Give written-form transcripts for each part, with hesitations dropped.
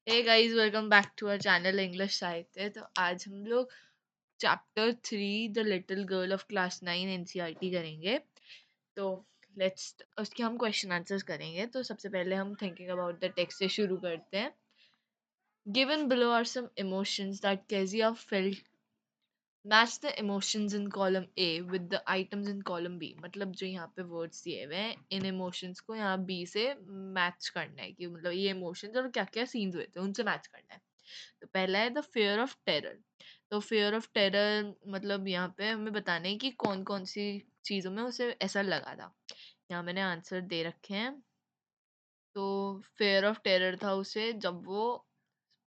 Hey guys, welcome back to our channel English साहित्य। तो आज हम लोग chapter 3 the little girl of class 9 NCERT करेंगे। तो लेट्स उसके हम क्वेश्चन आंसर्स करेंगे। तो सबसे पहले हम थिंकिंग अबाउट द टेक्स्ट से शुरू करते हैं। Given below are some emotions that Kezia felt. Match the emotions in column A with the items in column B. मतलब जो यहाँ पे वर्ड्स दिए हुए हैं, इन इमोशंस को यहाँ बी से मैच करना है कि मतलब ये इमोशंस और क्या क्या सीन्स हुए थे उनसे मैच करना है। तो पहला है द फेयर ऑफ टेरर। तो फेयर ऑफ टेरर मतलब यहाँ पे हमें बताना है कि कौन कौन सी चीज़ों में उसे ऐसा लगा था। यहाँ मैंने आंसर दे रखे हैं। तो फेयर ऑफ टेरर था उसे जब वो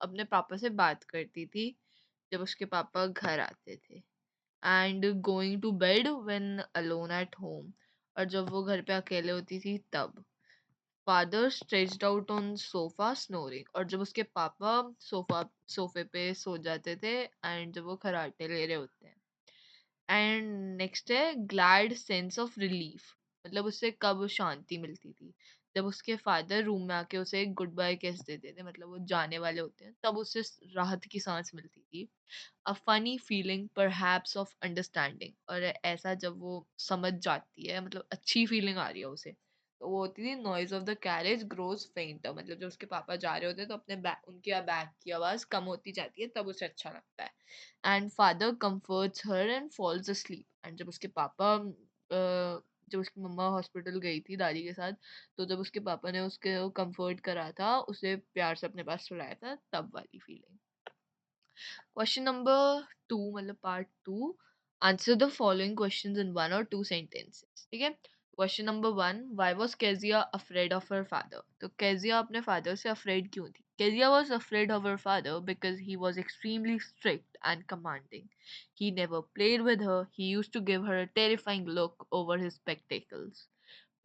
अपने पापा से बात करती थी, जब उसके पापा घर आते थे। And going to bed when alone at home. और जब वो घर पे अकेले होती थी तब। Father stretched out on sofa snoring. और जब उसके पापा सोफे पे सो जाते थे एंड जब वो खराटे ले रहे होते हैं। एंड नेक्स्ट है ग्लैड सेंस ऑफ रिलीफ। मतलब उससे कब शांति मिलती थी, जब उसके फादर रूम में आके उसे एक गुड बाय किस देते थे, मतलब वो जाने वाले होते हैं तब उसे राहत की सांस मिलती थी। A funny feeling perhaps of understanding. और ऐसा जब वो समझ जाती है, मतलब अच्छी फीलिंग आ रही है उसे, तो वो होती थी noise of the carriage grows फेंटर। मतलब जब उसके पापा जा रहे होते हैं तो अपने बैग उनकी बैग की आवाज़ कम होती जाती है, तब उसे अच्छा लगता है। एंड फादर comforts हर एंड फॉल्स asleep। एंड जब उसके पापा जब उसकी मम्मा हॉस्पिटल गई थी दादी के साथ, तो जब उसके पापा ने उसके कंफर्ट करा था, उसे प्यार से अपने पास सुलाया था, तब वाली फीलिंग। क्वेश्चन नंबर 2 मतलब part 2। Answer the following questions in one और टू सेंटेंसेस। ठीक है। Question number 1, why was Kezia afraid of her father. तो केजिया अपने फादर से अफ्रेड क्यों थी? Kezia was afraid of her father because he was extremely strict and commanding. He never played with her, he used to give her a terrifying look over his spectacles.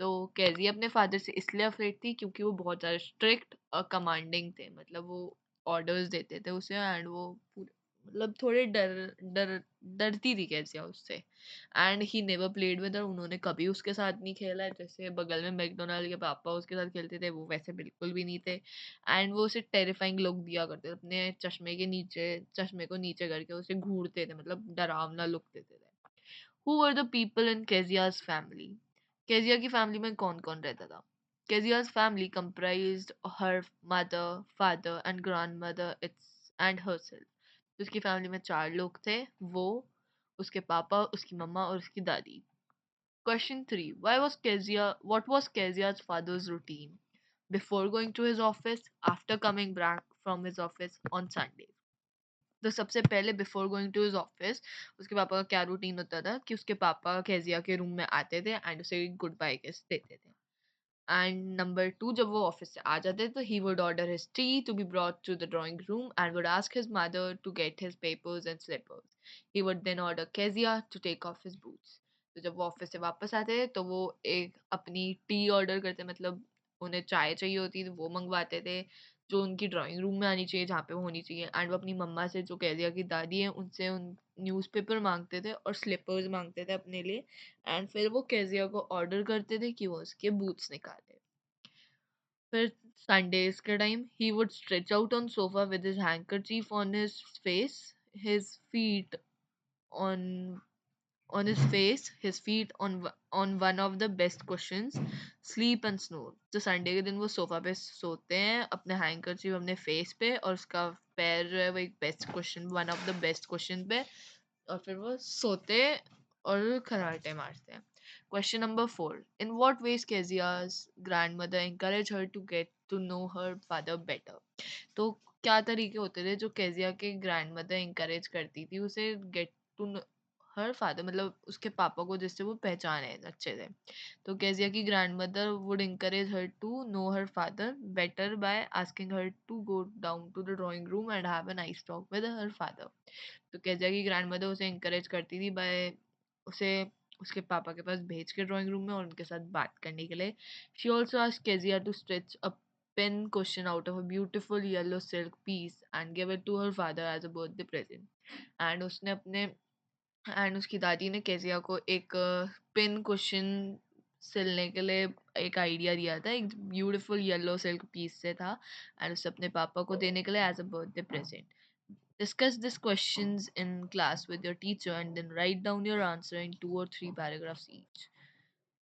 तो Kezia अपने father से इसलिए afraid थी क्योंकि वो बहुत ज़्यादा strict और कमांडिंग थे। मतलब वो ऑर्डर्स देते थे उसे एंड वो पूरे मतलब थोड़े डरती थी केजिया उससे। And he never played with हर, उन्होंने कभी उसके साथ नहीं खेला है। जैसे बगल में मैकडोनाल्ड के पापा उसके साथ खेलते थे, वो वैसे बिल्कुल भी नहीं थे। एंड वो उसे टेरिफाइंग लुक दिया करते थे, अपने चश्मे के नीचे चश्मे को नीचे करके उसे घूरते थे, मतलब डरावना लुक देते थे। Who were the people in Kezia's family? Kezia की फैमिली में कौन कौन रहता था? Kezia's family comprised her mother, father and grandmother it's and herself. तो उसकी फैमिली में 4 लोग थे, वो, उसके पापा, उसकी मम्मा और उसकी दादी। Question 3. What was Kezia's father's routine? Before going to his office, after coming back from his office on Sundays. तो सबसे पहले before going to his office उसके पापा का क्या रूटीन होता था कि उसके पापा केजिया के रूम में आते थे एंड उसे गुड बाय किस देते थे। एंड नंबर 2, जब वो ऑफिस से आ जाते तो he would order his tea to be brought to the drawing room and would ask his mother to get his papers and slippers. He would then order Kezia to take off his boots. तो जब वो office से वापस आते तो वो एक अपनी टी ऑर्डर करते, मतलब उन्हें चाय चाहिए होती थी, वो मंगवाते थे जो उनकी ड्राइंग रूम में आनी चाहिए, जहाँ पे वो होनी चाहिए। एंड वो अपनी मम्मा से, जो केजिया की दादी है, उनसे उन न्यूज़पेपर मांगते थे और स्लिपर्स मांगते थे अपने लिए। एंड फिर वो केजिया को ऑर्डर करते थे कि वो उसके बूट्स निकाले। फिर संडेज के time he would stretch out on sofa with his handkerchief on his face, his feet on his feet on one of the best cushions, sleep and snore. तो संडे के दिन वो सोफा पे सोते हैं, अपने हैंकरचीफ अपने फेस पे और उसका पैर जो है वो एक best question, one of the best question पे, और फिर वो सोते और खराटे मारते हैं। Question number 4, in what ways Kezia's grandmother encourage her to get to know her father better? तो क्या तरीके होते थे जो केजिया के ग्रैंड मदर इंकरेज करती थी उसे गेट टू हर फादर, मतलब उसके पापा को, जिससे वो पहचाने अच्छे से। तो केजिया की grand mother would encourage her to know her father better by asking her to go down to the drawing room and have a nice talk with her father. तो केजिया की ग्रैंड मदर उसे encourage करती थी bye उसे उसके पापा के पास भेज के ड्राइंग रूम में और उनके साथ बात करने के लिए। She also asked Kezia to stretch a pen cushion out of a beautiful yellow silk piece and give it to her father as a birthday present. And उसने अपने एंड उसकी दादी ने केजिया को एक पिन कुशन सिलने के लिए एक आइडिया दिया था, एक ब्यूटीफुल येलो सिल्क पीस से था, एंड उसे अपने पापा को देने के लिए as a birthday present. Discuss these questions in class with your teacher and then write down your answer in 2 or 3 paragraphs each.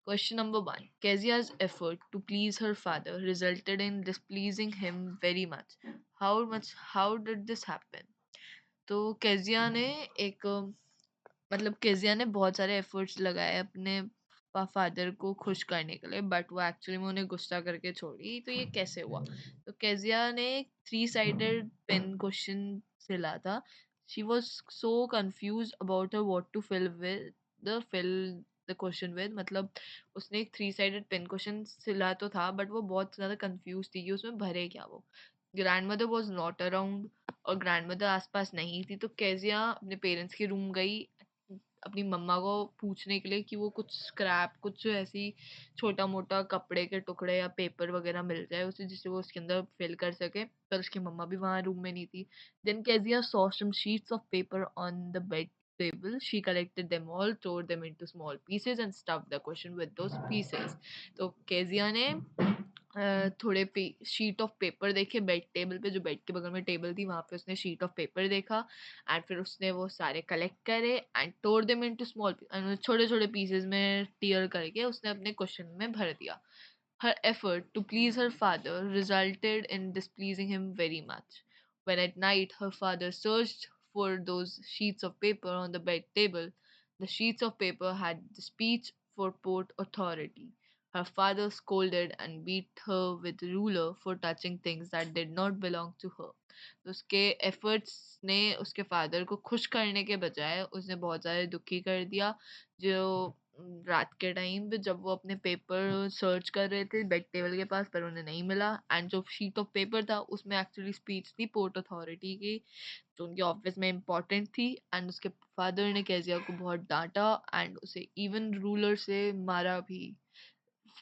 Question number 1. Kezia's effort to please her father resulted in displeasing him very much. How did this happen? तो Kezia ने एक मतलब Kezia ने बहुत सारे efforts लगाए अपने father को खुश करने के लिए, बट वो एक्चुअली में उन्हें गुस्सा करके छोड़ी. तो ये कैसे हुआ? तो केजिया ने एक 3 साइडेड पेन क्वेश्चन सिला था. She was so confused about her what to fill the cushion with. मतलब उसने एक 3 साइडेड पेन क्वेश्चन सिला तो था, बट वो बहुत ज़्यादा कंफ्यूज थी कि उसमें भरे क्या वो. Grand mother was not around और ग्रैंड मदर आसपास नहीं थी, तो केजिया अपने पेरेंट्स के रूम गई अपनी मम्मा को पूछने के लिए कि वो कुछ स्क्रैप, कुछ ऐसी छोटा मोटा कपड़े के टुकड़े या पेपर वगैरह मिल जाए उसे, जिससे वो उसके अंदर फिल कर सके. पर उसकी मम्मा भी वहाँ रूम में नहीं थी. Then Kezia saw some sheets of paper on the bed table. She collected them all, tore them into small pieces and stuffed the question with those pieces. तो केजिया ने थोड़े शीट ऑफ पेपर देखे bed table पे, जो bed के बगल में table थी वहां पे उसने शीट ऑफ पेपर देखा, एंड फिर उसने वो सारे कलेक्ट करे and tore them into small, छोटे छोटे पीसेस में टीयर करके उसने अपने क्वेश्चन में भर दिया. Her effort to please her father resulted in displeasing him very much. When at night her father searched for those sheets of paper on the bed table, the sheets of paper had the speech for Port Authority. Her father scolded and beat her with a ruler for touching things that did not belong to her. तो उसके efforts ने उसके father को खुश करने के बजाय उसने बहुत ज़्यादा दुखी कर दिया. जो रात के टाइम पे जब वो अपने पेपर सर्च कर रहे थे बेड टेबल के पास, पर उन्हें नहीं मिला, एंड जो शीट ऑफ पेपर था उसमें एक्चुअली स्पीच थी पोर्ट अथॉरिटी की, जो उनके ऑफिस में इम्पोर्टेंट थी. एंड उसके फादर ने केजिया को बहुत डांटा एंड उसे इवन रूलर से मारा भी,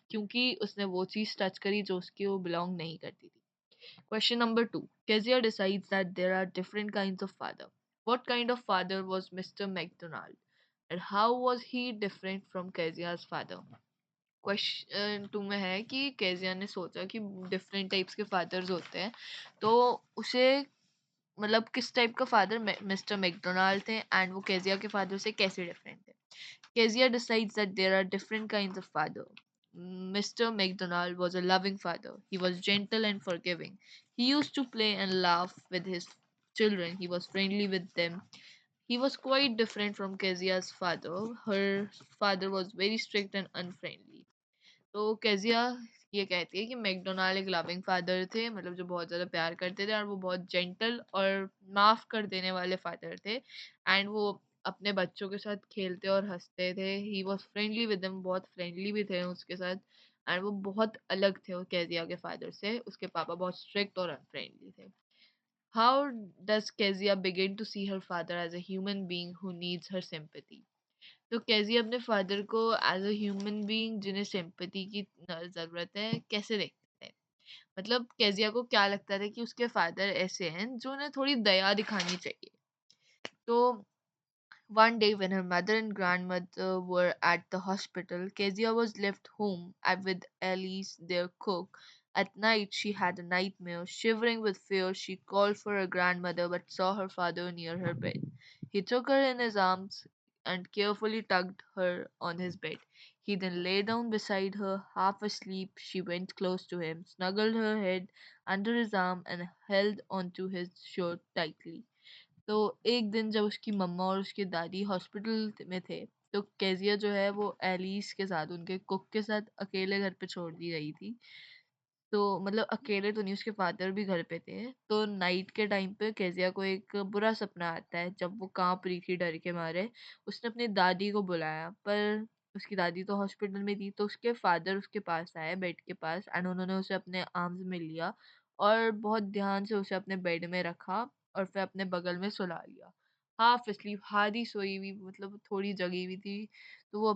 क्योंकि उसने वो चीज़ टच करी जो उसकी वो बिलोंग नहीं करती थी. Question number 2. Kezia decides that there are different kinds of father. What kind of father was Mr. McDonald? And how was he different from Kezia's father? Question two में है कि केजिया ने सोचा कि डिफरेंट टाइप्स के fathers होते हैं, तो उसे मतलब किस टाइप का फादर मिस्टर मैकडोनाल्ड थे एंड वो केजिया के फादर से कैसे डिफरेंट थे. Kezia decides that there are different kinds of father. Mr. McDonald was a loving father. He was gentle and forgiving. He used to play and laugh with his children. He was friendly with them. He was quite different from Kezia's father. Her father was very strict and unfriendly. तो Kezia ये कहती है कि McDonald एक loving father थे, मतलब जो बहुत ज़्यादा प्यार करते थे और वो बहुत जेंटल और माफ़ कर देने वाले फादर थे, एंड वो अपने बच्चों के साथ खेलते और हंसते थे. He was friendly with them, बहुत फ्रेंडली भी थे उसके साथ, एंड वो बहुत अलग थे वो केजिया के फादर से. उसके पापा बहुत स्ट्रिक्ट और अनफ्रेंडली थे. How does Kezia begin to see her father as a human being who needs her sympathy? तो कैज़ी अपने फादर को एज अ ह्यूमन बीइंग जिन्हें सिंपैथी की ज़रूरत है कैसे देखते हैं? मतलब केजिया को क्या लगता था कि उसके फादर ऐसे हैं जो उन्हें थोड़ी दया दिखानी चाहिए. तो one day, when her mother and grandmother were at the hospital, Kezia was left home with Alice, their cook. At night, she had a nightmare. Shivering with fear, she called for her grandmother but saw her father near her bed. He took her in his arms and carefully tugged her on his bed. He then lay down beside her, half asleep. She went close to him, snuggled her head under his arm, and held onto his shirt tightly. तो एक दिन जब उसकी मम्मा और उसकी दादी hospital में थे, तो केजिया जो है वो एलिस के साथ उनके कुक के साथ अकेले घर पे छोड़ दी गई थी. तो मतलब अकेले तो नहीं, उसके फादर भी घर पे थे. तो नाइट के टाइम पे केजिया को एक बुरा सपना आता है. जब वो कांप रही थी डर के मारे, उसने अपनी दादी को बुलाया, पर उसकी दादी तो हॉस्पिटल में थी. तो उसके फादर उसके पास आए बेड के पास एंड उन्होंने उसे अपने आर्म्स में लिया और बहुत ध्यान से उसे अपने बेड में रखा और फिर अपने बगल में सुला लिया. हाफ स्लीप, आधी सोई हुई, मतलब थोड़ी जगी हुई थी. तो वो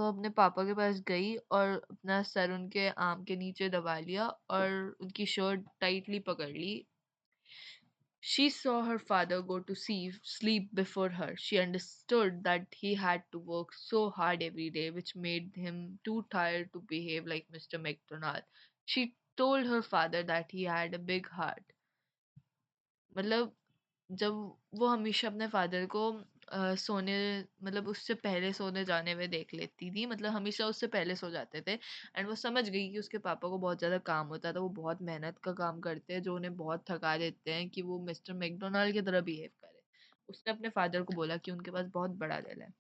अपने पापा के पास गई और अपना सर उनके आर्म के नीचे दबा लिया और उनकी शर्ट टाइटली पकड़ ली. She saw her father go to sleep before her. She understood that he had to work so hard every day, which made him too tired to behave like Mr. McDonald. She told her father that he had a big heart. मतलब जब वो हमेशा अपने father को सोने मतलब उससे पहले सोने जाने में देख लेती थी, मतलब हमेशा उससे पहले सो जाते थे, एंड वो समझ गई कि उसके पापा को बहुत ज़्यादा काम होता था, वो बहुत मेहनत का काम करते हैं जो उन्हें बहुत थका देते हैं कि वो मिस्टर मैकडोनाल्ड की तरह बिहेव करे। उसने अपने फादर को बोला कि उनके पास बहुत बड़ा दिल है।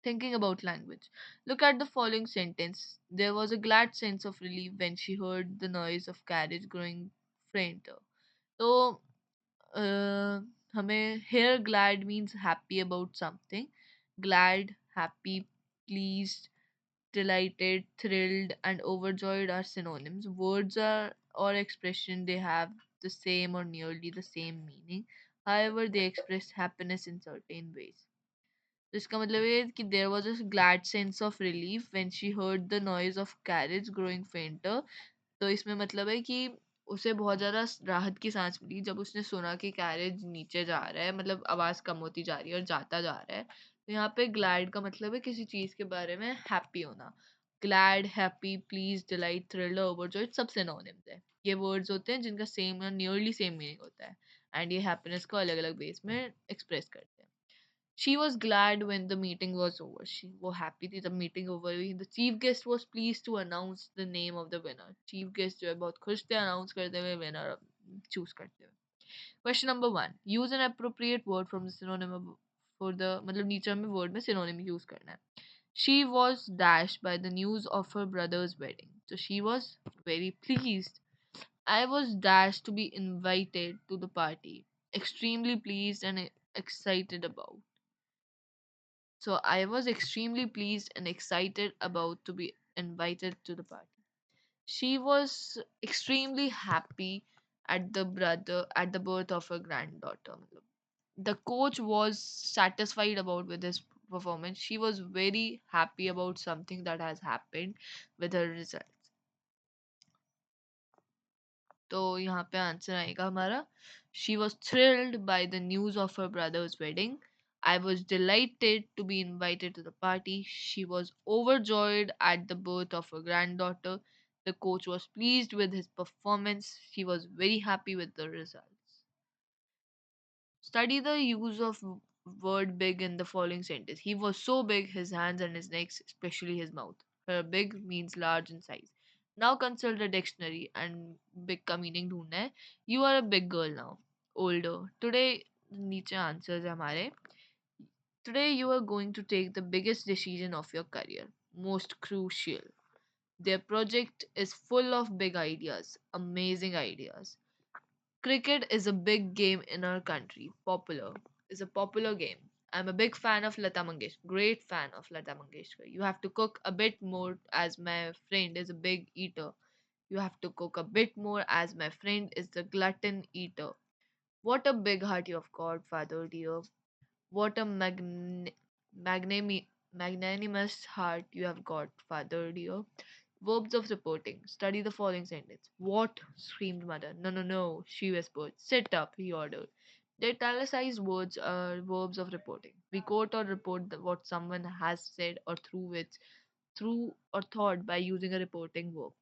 Thinking about language. Look at the following sentence. There was a glad sense of relief when she heard the noise of carriage growing fainter. तो हमें here glad means happy about something. Glad, happy, pleased, delighted, thrilled, and overjoyed are synonyms. Words are or expression they have the same or nearly the same meaning. However, they express happiness in certain ways. तो इसका मतलब ये है कि there was a glad sense of relief when she heard the noise of carriage growing fainter. तो इसमें मतलब है कि उसे बहुत ज़्यादा राहत की सांस मिली जब उसने सुना कि कैरेज नीचे जा रहा है, मतलब आवाज़ कम होती जा रही है और जाता जा रहा है। तो यहाँ पे ग्लैड का मतलब है किसी चीज़ के बारे में हैप्पी होना। Glad, happy, please, delight, thrilled, overjoyed सब सिनोनिम्स है। ये वर्ड्स होते हैं जिनका सेम या नियरली सेम मीनिंग होता है, एंड ये हैप्पीनेस को अलग अलग बेस में एक्सप्रेस करते हैं। She was glad when the meeting was over. She was happy थी जब meeting over हुई. The chief guest was pleased to announce the name of the winner. Chief guest जो है बहुत खुश थे announce करते हुए winner choose करते हुए. Question number one. Use an appropriate word from the synonym for the मतलब नीचे हमें word में synonym use करना है. She was dashed by the news of her brother's wedding. So she was very pleased. I was dashed to be invited to the party. Extremely pleased and excited about. So I was extremely pleased and excited about to be invited to the party. She was extremely happy at the birth of her granddaughter. The coach was satisfied about with his performance. She was very happy about something that has happened with her result. तो यहाँ पे answer आएगा हमारा she was thrilled by the news of her brothers wedding I was delighted to be invited to the party. She was overjoyed at the birth of her granddaughter. The coach was pleased with his performance. She was very happy with the results. Study the use of word big in the following sentence. He was so big, his hands and his neck, especially his mouth. Her big means large in size. Now consult the dictionary and big का meaning ढूंढना है. You are a big girl now. Older. Today नीचे answers है हमारे. Today you are going to take the biggest decision of your career. Most crucial. Their project is full of big ideas, amazing ideas. Cricket is a big game in our country. Popular is a popular game. I'm a big fan of Lata Mangeshkar. Great fan of Lata Mangeshkar. You have to cook a bit more as my friend is a big eater. You have to cook a bit more as my friend is the glutton eater. What a big heart you have got, father dear. What a magnanimous heart you have got, father dear. Verbs of reporting. Study the following sentence. What? Screamed mother. No, no, no, she whispered. Sit up, he ordered. The italicized words are verbs of reporting. We quote or report what someone has said or through or thought by using a reporting verb.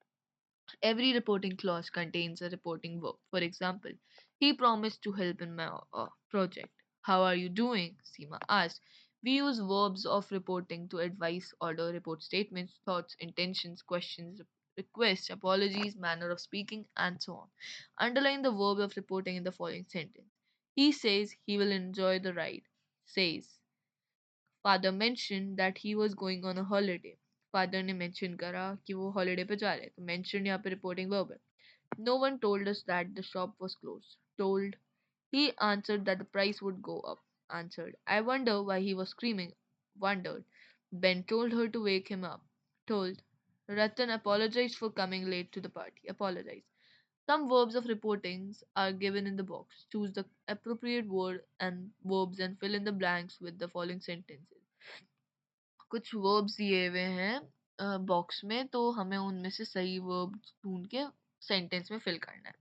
Every reporting clause contains a reporting verb. For example, he promised to help in my project. How are you doing? Seema asked. We use verbs of reporting to advise, order, report statements, thoughts, intentions, questions, requests, apologies, manner of speaking, and so on. Underline the verb of reporting in the following sentence. He says he will enjoy the ride. Says. Father mentioned that he was going on a holiday. Father ने mention करा कि वो holiday पे जा रहे हैं, तो mention यहाँ पे रिपोर्टिंग वर्ब है. No one told us that the shop was closed. Told. He answered that the price would go up. Answered. I wonder why he was screaming. Wondered. Ben told her to wake him up. Told. Ratan apologized for coming late to the party. Apologize. Some verbs of reportings are given in the box. Choose the appropriate word and verbs and fill in the blanks with the following sentences. कुछ verbs दिए हुए हैं box में, तो हमें उनमें से सही verb ढूंढ के सेंटेंस में फिल करना है.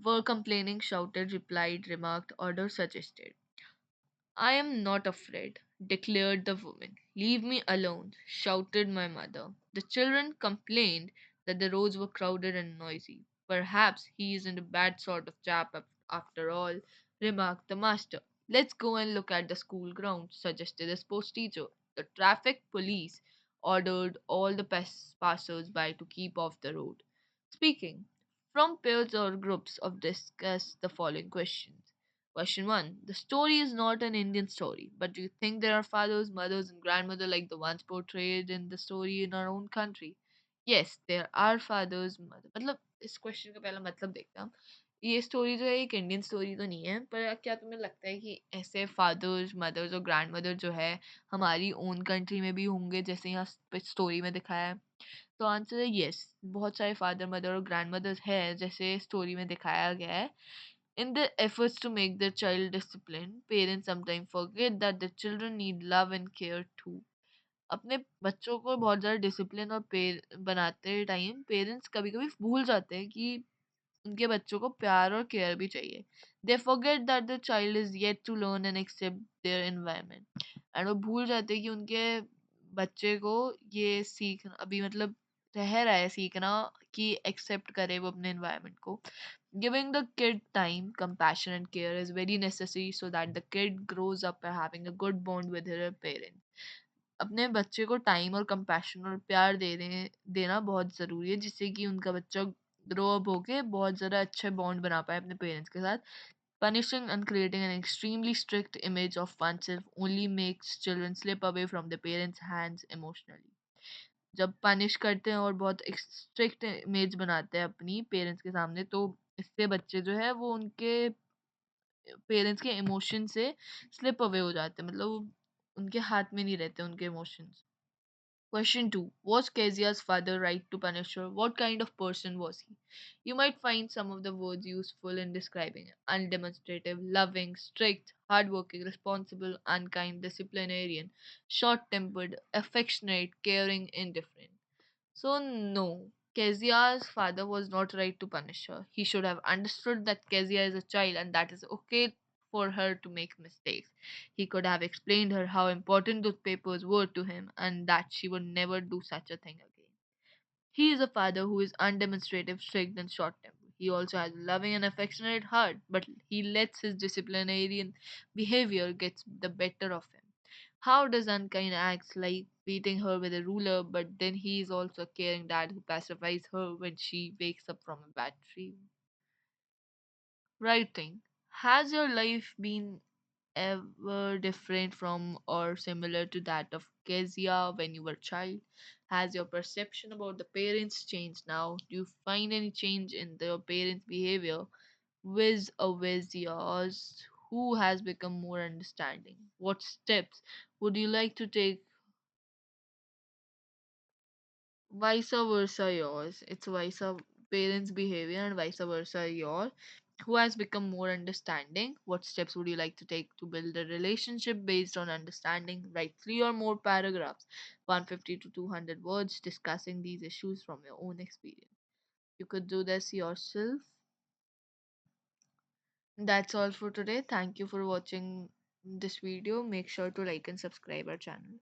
Were complaining, shouted, replied, remarked, order suggested. I am not afraid, declared the woman. Leave me alone, shouted my mother. The children complained that the roads were crowded and noisy. Perhaps he isn't a bad sort of chap after all, remarked the master. Let's go and look at the school grounds, suggested the sports teacher. The traffic police ordered all the passers by to keep off the road. Speaking from pairs or groups of discuss the following questions. Question 1. The story is not an Indian story, but do you think there are fathers, mothers, and grandmothers like the ones portrayed in the story in our own country? Yes, there are fathers, mother. मतलब इस question का पहला मतलब देखता हम ये story जो है एक इंडियन स्टोरी तो नहीं है पर क्या तुम्हें लगता है कि ऐसे फादर्स मदर्स और ग्रैंड मदर जो है हमारी ओन कंट्री में भी होंगे जैसे यहाँ स्टोरी में दिखाया है तो आंसर है यस बहुत सारे फादर मदर और ग्रैंड मदर्स है जैसे स्टोरी में दिखाया गया है in their efforts to make their child disciplined, parents sometimes forget that their children need love and care too. अपने बच्चों को बहुत ज़्यादा डिसिप्लिन और बनाते टाइम पेरेंट्स कभी-कभी भूल जाते हैं कि उनके बच्चों को प्यार और केयर भी चाहिए। They forget that the child is yet to learn and accept their environment. And वो भूल जाते हैं कि उनके बच्चे को ये सीखना अभी मतलब रह रहा है सीखना कि एक्सेप्ट करे वो अपने एनवायरनमेंट को giving the kid time compassion and care is very necessary so that the kid grows up having a good bond with her parents अपने बच्चे को टाइम और कंपैशन और प्यार देना बहुत ज़रूरी है जिससे कि उनका बच्चा ग्रो अप होके बहुत ज़्यादा अच्छे बॉन्ड बना पाए अपने पेरेंट्स के साथ punishing and creating an extremely strict image of oneself only makes children slip away from their parents' hands emotionally. जब पनिश करते हैं और बहुत स्ट्रिक्ट इमेज बनाते हैं अपनी पेरेंट्स के सामने तो इससे बच्चे जो है वो उनके पेरेंट्स के इमोशन से स्लिप अवे हो जाते हैं मतलब वो उनके हाथ में नहीं रहते उनके emotions Question 2. Was Kezia's father right to punish her? What kind of person was he? You might find some of the words useful in describing it. Undemonstrative, loving, strict, hardworking, responsible, unkind, disciplinarian, short tempered, affectionate, caring, indifferent. So, no, Kezia's father was not right to punish her. He should have understood that Kezia is a child and that is okay for her to make mistakes. He could have explained her how important those papers were to him and that she would never do such a thing again. He is a father who is undemonstrative, strict, and short tempered. He also has a loving and affectionate heart, but he lets his disciplinarian behavior get the better of him. How does unkind acts like beating her with a ruler, but then he is also a caring dad who pacifies her when she wakes up from a bad dream? Writing. Has your life been ever different from or similar to that of Kezia when you were a child? Has your perception about the parents changed now? Do you find any change in your parents' behavior? With or with yours? Who has become more understanding? What steps would you like to take vice versa yours? It's vice parents' behavior and vice versa yours. Who has become more understanding? What steps would you like to take to build a relationship based on understanding? Write 3 or more paragraphs, 150 to 200 words, discussing these issues from your own experience. You could do this yourself. That's all for today. Thank you for watching this video. Make sure to like and subscribe our channel.